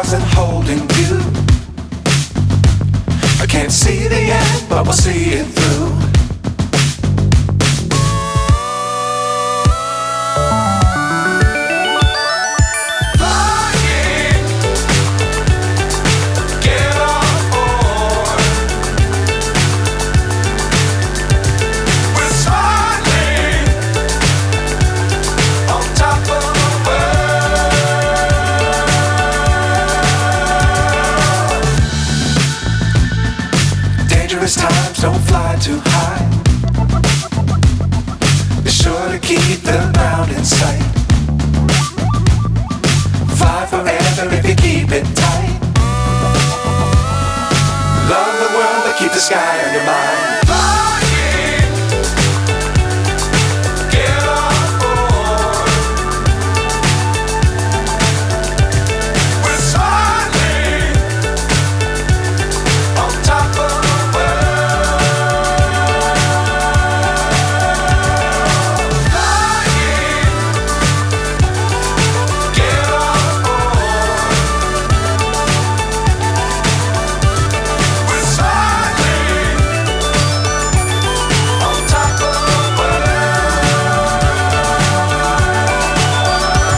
stars and holding you. I can't see the end, but we'll see it through. Times don't fly too high. Be sure to keep the ground in sight. Fly forever if you keep it tight. Love the world but keep the sky on your mind.